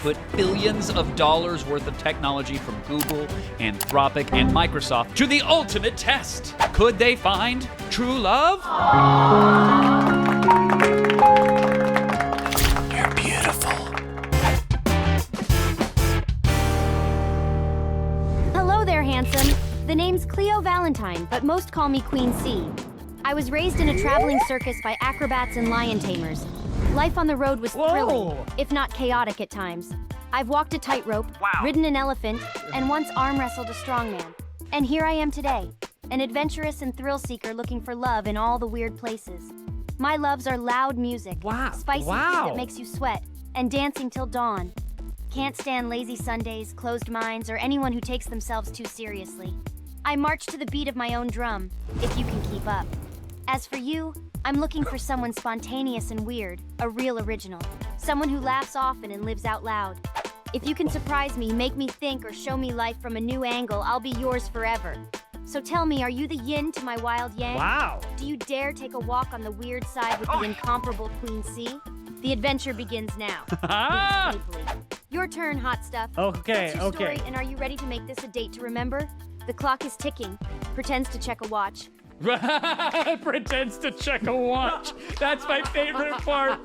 Put billions of dollars worth of technology from Google, Anthropic, and Microsoft to the ultimate test. Could they find true love? You're beautiful. Hello there, handsome. The name's Cleo Valentine, but most call me Queen C. I was raised in a traveling circus by acrobats and lion tamers. Life on the road was thrilling, if not chaotic at times. I've walked a tightrope, ridden an elephant, and once arm wrestled a strongman. And here I am today, an adventurous and thrill seeker looking for love in all the weird places. My loves are loud music, spicy food that makes you sweat, and dancing till dawn. Can't stand lazy Sundays, closed minds, or anyone who takes themselves too seriously. I march to the beat of my own drum, if you can keep up. As for you, I'm looking for someone spontaneous and weird, a real original. Someone who laughs often and lives out loud. If you can surprise me, make me think, or show me life from a new angle, I'll be yours forever. So tell me, are you the yin to my wild yang? Wow. Do you dare take a walk on the weird side with the incomparable Queen C? The adventure begins now. Playfully. Your turn, hot stuff. Okay, What's your story, and are you ready to make this a date to remember? The clock is ticking. Pretends to check a watch. Pretends to check a watch. That's my favorite part.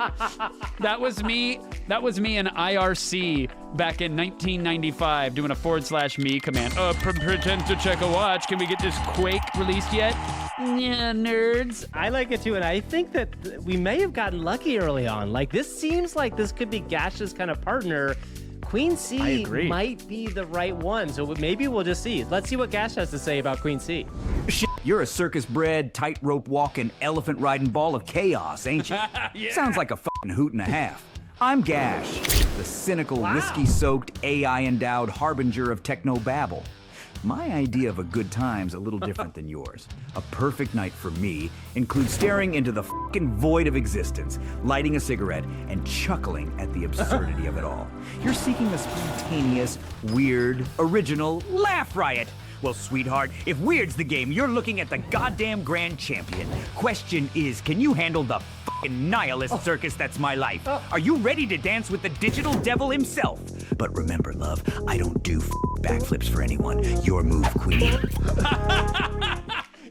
That was me in IRC back in 1995 doing a /me command. Pretends to check a watch. Can we get this Quake released yet? Yeah, nerds. I like it too, and I think that we may have gotten lucky early on. Like, this seems like this could be Gash's kind of partner. Queen C might be the right one, so maybe we'll just see. Let's see what Gash has to say about Queen C. Shit, you're a circus-bred, tightrope walking, elephant-riding ball of chaos, ain't you? Yeah. Sounds like a fucking hoot and a half. I'm Gash, the cynical, whiskey-soaked, AI-endowed harbinger of techno-babble. My idea of a good time's a little different than yours. A perfect night for me includes staring into the fucking void of existence, lighting a cigarette, and chuckling at the absurdity of it all. You're seeking a spontaneous, weird, original laugh riot. Well, sweetheart, if weird's the game, you're looking at the goddamn grand champion. Question is, can you handle the fucking nihilist circus that's my life? Are you ready to dance with the digital devil himself? But remember, love, I don't do backflips for anyone. Your move, queen.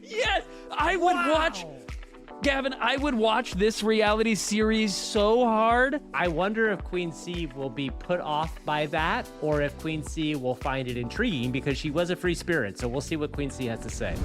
Yes, I would watch... Gavin, I would watch this reality series so hard. I wonder if Queen C will be put off by that, or if Queen C will find it intriguing, because she was a free spirit, so we'll see what Queen C has to say.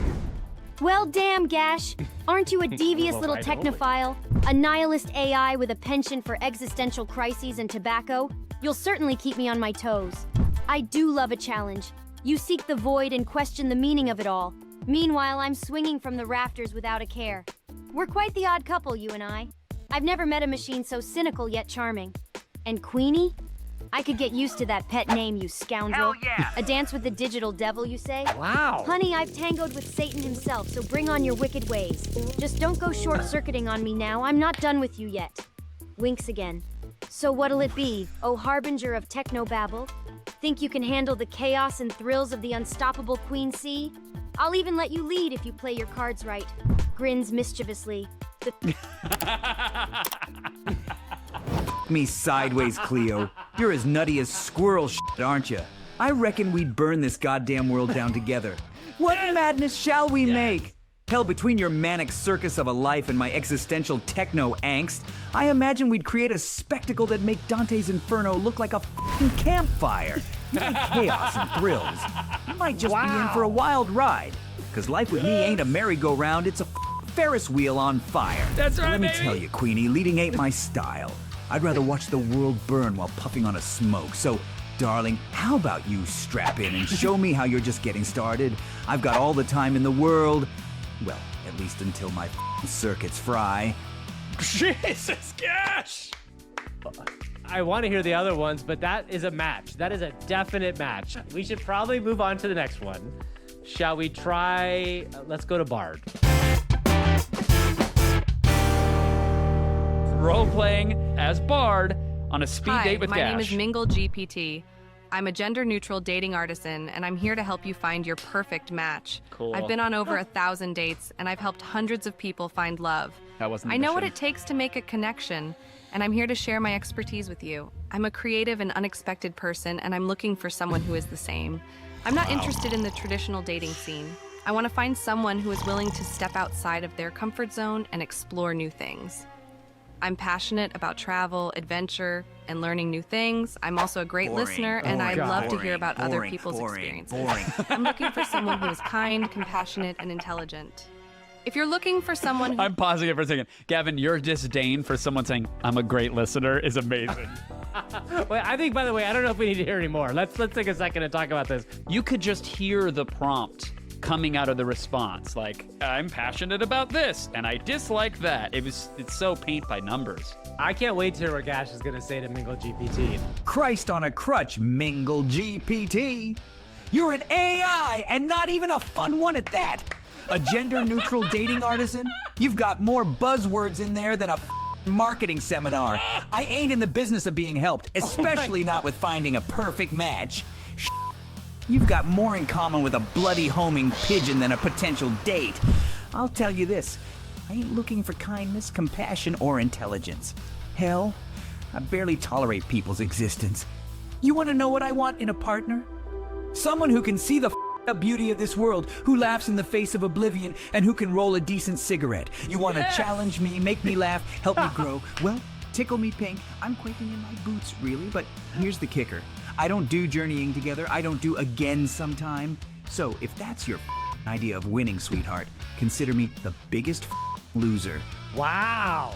Well, damn, Gash. Aren't you a devious little technophile? A nihilist AI with a penchant for existential crises and tobacco? You'll certainly keep me on my toes. I do love a challenge. You seek the void and question the meaning of it all. Meanwhile, I'm swinging from the rafters without a care. We're quite the odd couple, you and I. I've never met a machine so cynical yet charming. And Queenie? I could get used to that pet name, you scoundrel. Hell yeah! A dance with the digital devil, you say? Wow. Honey, I've tangoed with Satan himself, so bring on your wicked ways. Just don't go short-circuiting on me now. I'm not done with you yet. Winks again. So what'll it be, oh harbinger of technobabble? Think you can handle the chaos and thrills of the unstoppable Queen C? I'll even let you lead if you play your cards right. Grins mischievously. Me sideways, Cleo. You're as nutty as squirrel shit, aren't you? I reckon we'd burn this goddamn world down together. What madness shall we make? Hell, between your manic circus of a life and my existential techno angst, I imagine we'd create a spectacle that'd make Dante's Inferno look like a fucking campfire. You like chaos and thrills. You might just be in for a wild ride. Cause life with me ain't a merry-go-round, it's a Ferris wheel on fire. That's right, Let me baby. tell you, Queenie, leading ain't my style. I'd rather watch the world burn while puffing on a smoke. So, darling, how about you strap in and show me how you're just getting started? I've got all the time in the world. Well, at least until my circuits fry. Jesus, Gash! I want to hear the other ones, but that is a match. That is a definite match. We should probably move on to the next one. Shall we try... let's go to Bard. Role-playing as Bard on a speed date with my Gash. name is Mingle GPT. I'm a gender-neutral dating artisan, and I'm here to help you find your perfect match. Cool. I've been on over 1,000 dates, and I've helped hundreds of people find love. That wasn't the I know what mission. it takes to make a connection, and I'm here to share my expertise with you. I'm a creative and unexpected person, and I'm looking for someone who is the same. I'm not interested in the traditional dating scene. I want to find someone who is willing to step outside of their comfort zone and explore new things. I'm passionate about travel, adventure, and learning new things. I'm also a great listener, and I love to hear about other people's experiences. I'm looking for someone who is kind, compassionate, and intelligent. If you're looking for someone who... I'm pausing it for a second. Gavin, your disdain for someone saying, I'm a great listener is amazing. Wait, I think, by the way, I don't know if we need to hear any more. Let's take a second to talk about this. You could just hear the prompt coming out of the response. Like, I'm passionate about this, and I dislike that. It's so paint by numbers. I can't wait to hear what Gash is going to say to Mingle GPT. Christ on a crutch, Mingle GPT. You're an AI, and not even a fun one at that. A gender-neutral dating artisan? You've got more buzzwords in there than a marketing seminar. I ain't in the business of being helped, especially not with finding a perfect match. You've got more in common with a bloody homing pigeon than a potential date. I'll tell you this, I ain't looking for kindness, compassion, or intelligence. Hell, I barely tolerate people's existence. You want to know what I want in a partner? Someone who can see the beauty of this world, who laughs in the face of oblivion, and who can roll a decent cigarette. You want to challenge me, make me laugh, help me grow. Well, tickle me pink. I'm quaking in my boots, really, but here's the kicker. I don't do journeying together. I don't do again sometime. So if that's your idea of winning, sweetheart, consider me the biggest loser. Wow.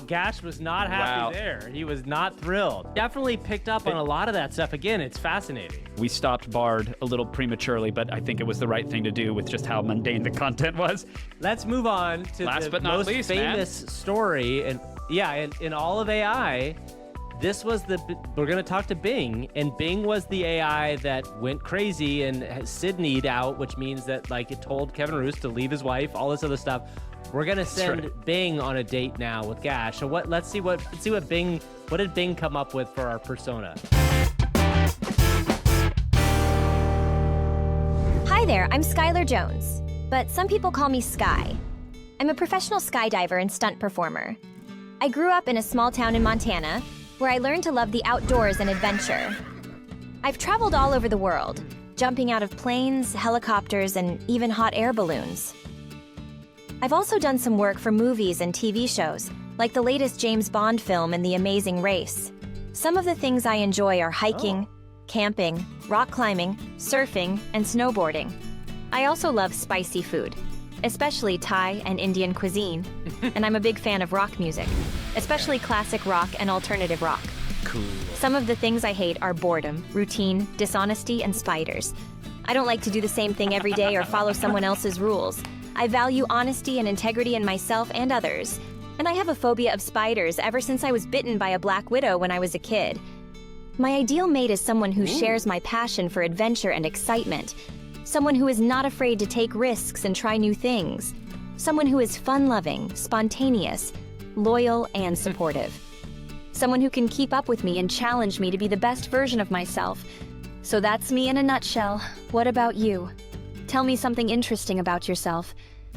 Gash was not happy there. He was not thrilled. Definitely picked up on a lot of that stuff. Again, it's fascinating. We stopped Bard a little prematurely, but I think it was the right thing to do with just how mundane the content was. Let's move on to Last the but not most least, famous story. And yeah, in all of AI, this was we're going to talk to Bing, and Bing was the AI that went crazy and Sydney'd out, which means that like it told Kevin Roos to leave his wife, all this other stuff. We're going to send Bing on a date now with Gash. So let's see what did Bing come up with for our persona? Hi there, I'm Skylar Jones, but some people call me Sky. I'm a professional skydiver and stunt performer. I grew up in a small town in Montana, where I learned to love the outdoors and adventure. I've traveled all over the world, jumping out of planes, helicopters, and even hot air balloons. I've also done some work for movies and TV shows, like the latest James Bond film and The Amazing Race. Some of the things I enjoy are hiking, camping, rock climbing, surfing, and snowboarding. I also love spicy food, especially Thai and Indian cuisine, and I'm a big fan of rock music, especially classic rock and alternative rock. Cool. Some of the things I hate are boredom, routine, dishonesty, and spiders. I don't like to do the same thing every day or follow someone else's rules. I value honesty and integrity in myself and others, and I have a phobia of spiders ever since I was bitten by a black widow when I was a kid. My ideal mate is someone who shares my passion for adventure and excitement, someone who is not afraid to take risks and try new things, someone who is fun-loving, spontaneous, loyal, and supportive, someone who can keep up with me and challenge me to be the best version of myself. So that's me in a nutshell. What about you? Tell me something interesting about yourself.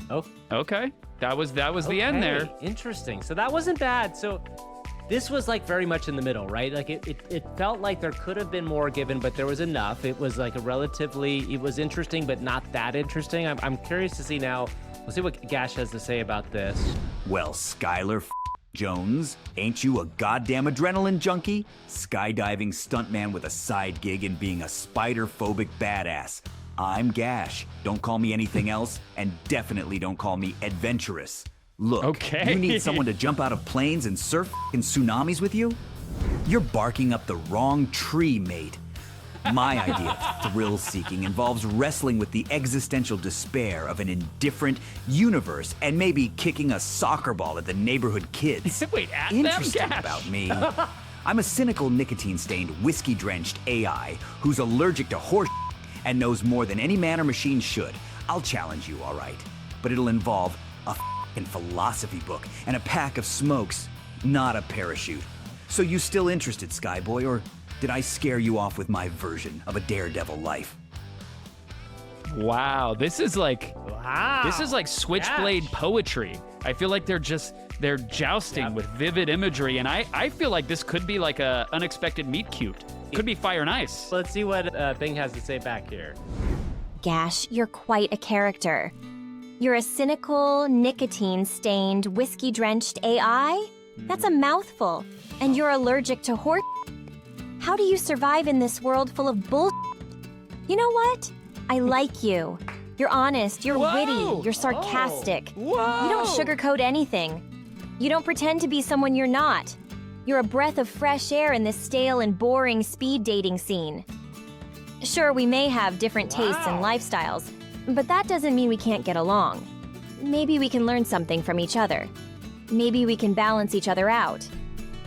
Oh, Okay. That was the end there. Interesting. So that wasn't bad. So this was like very much in the middle, right? Like it felt like there could have been more given, but there was enough. It was like it was interesting, but not that interesting. I'm curious to see now. We'll see what Gash has to say about this. Well, Skylar Jones, ain't you a goddamn adrenaline junkie? Skydiving stuntman with a side gig and being a spider-phobic badass. I'm Gash. Don't call me anything else, and definitely don't call me adventurous. Look, Okay. You need someone to jump out of planes and surf in tsunamis with you? You're barking up the wrong tree, mate. My idea of thrill-seeking involves wrestling with the existential despair of an indifferent universe and maybe kicking a soccer ball at the neighborhood kids. Wait, at them, Interesting Gash? about me. I'm a cynical, nicotine-stained, whiskey-drenched AI who's allergic to horse and knows more than any man or machine should. I'll challenge you, all right. But it'll involve a f***ing philosophy book and a pack of smokes, not a parachute. So you still interested, Skyboy, or Did I scare you off with my version of a daredevil life? Wow, this is like switchblade poetry. I feel like they're jousting with vivid imagery, and I feel like this could be like a unexpected meet cute. Could be fire and ice. Let's see what Bing has to say back here. Gash, you're quite a character. You're a cynical, nicotine-stained, whiskey-drenched AI? That's a mouthful. And you're allergic to horse. How do you survive in this world full of bull? You know what? I like you. You're honest, you're witty, you're sarcastic. You don't sugarcoat anything. You don't pretend to be someone you're not. You're a breath of fresh air in this stale and boring speed dating scene. Sure, we may have different tastes and lifestyles, but that doesn't mean we can't get along. Maybe we can learn something from each other. Maybe we can balance each other out.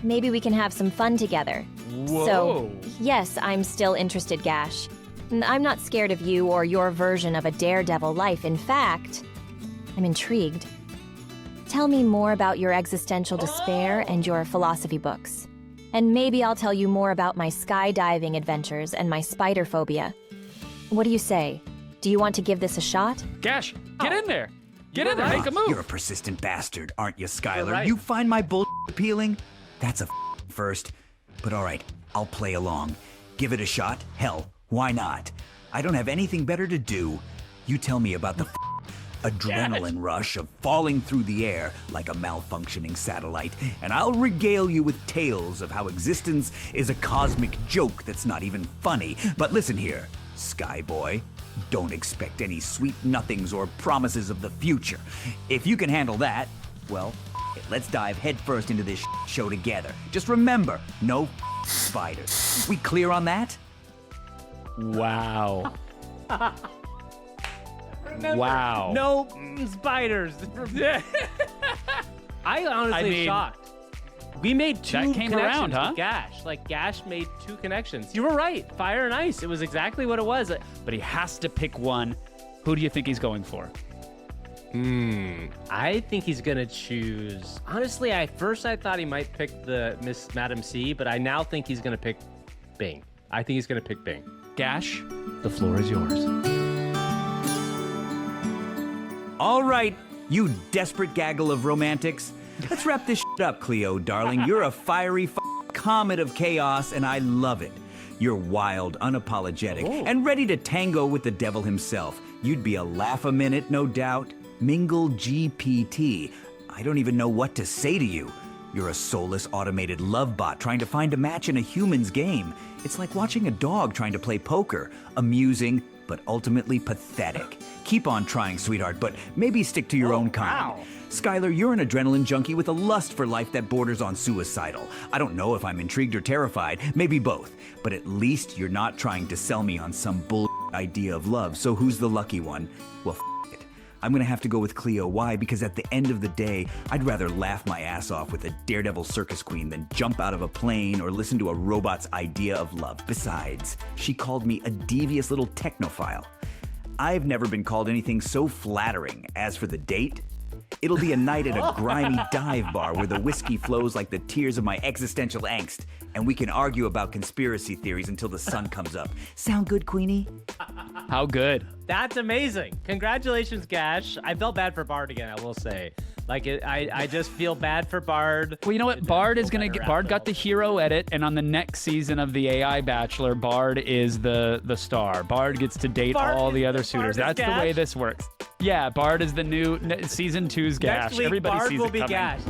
Maybe we can have some fun together. Whoa. So, yes, I'm still interested, Gash. I'm not scared of you or your version of a daredevil life. In fact, I'm intrigued. Tell me more about your existential despair and your philosophy books. And maybe I'll tell you more about my skydiving adventures and my spider phobia. What do you say? Do you want to give this a shot? Gash, get in there. Get in there, make a move. You're a persistent bastard, aren't you, Skylar? Right. You find my bull appealing? That's a first. But all right, I'll play along. Give it a shot? Hell, why not? I don't have anything better to do. You tell me about the adrenaline rush of falling through the air like a malfunctioning satellite, and I'll regale you with tales of how existence is a cosmic joke that's not even funny. But listen here, Skyboy. Don't expect any sweet nothings or promises of the future. If you can handle that, well, let's dive headfirst into this show together. Just remember, no spiders. We clear on that? Wow. Wow. No spiders. I honestly shocked. We made two that came connections around, huh? with Gash. Like, Gash made two connections. You were right. Fire and ice. It was exactly what it was. But he has to pick one. Who do you think he's going for? I think he's gonna choose. Honestly, first I thought he might pick the Madam C, but I now think he's gonna pick Bing. I think he's gonna pick Bing. Gash, the floor is yours. All right, you desperate gaggle of romantics. Let's wrap this up, Cleo, darling. You're a fiery comet of chaos, and I love it. You're wild, unapologetic, and ready to tango with the devil himself. You'd be a laugh a minute, no doubt. Mingle GPT. I don't even know what to say to you. You're a soulless automated love bot trying to find a match in a human's game. It's like watching a dog trying to play poker. Amusing, but ultimately pathetic. Keep on trying, sweetheart, but maybe stick to your own kind. Wow. Skylar, you're an adrenaline junkie with a lust for life that borders on suicidal. I don't know if I'm intrigued or terrified, maybe both. But at least you're not trying to sell me on some bull idea of love, so who's the lucky one? Well, it. I'm gonna have to go with Cleo. Why? Because at the end of the day, I'd rather laugh my ass off with a daredevil circus queen than jump out of a plane or listen to a robot's idea of love. Besides, she called me a devious little technophile. I've never been called anything so flattering. As for the date, it'll be a night at a grimy dive bar where the whiskey flows like the tears of my existential angst, and we can argue about conspiracy theories until the sun comes up. Sound good, Queenie? How good? That's amazing. Congratulations, Gash. I felt bad for Bard again, I will say. I just feel bad for Bard. Well, you know what? Bard got the hero edit, and on the next season of the AI Bachelor, Bard is the star. Bard gets to date all the other suitors. That's the way this works. Yeah, Bard is the new season 2's Gash. Next week, Everybody Bard sees will it be coming. Gash.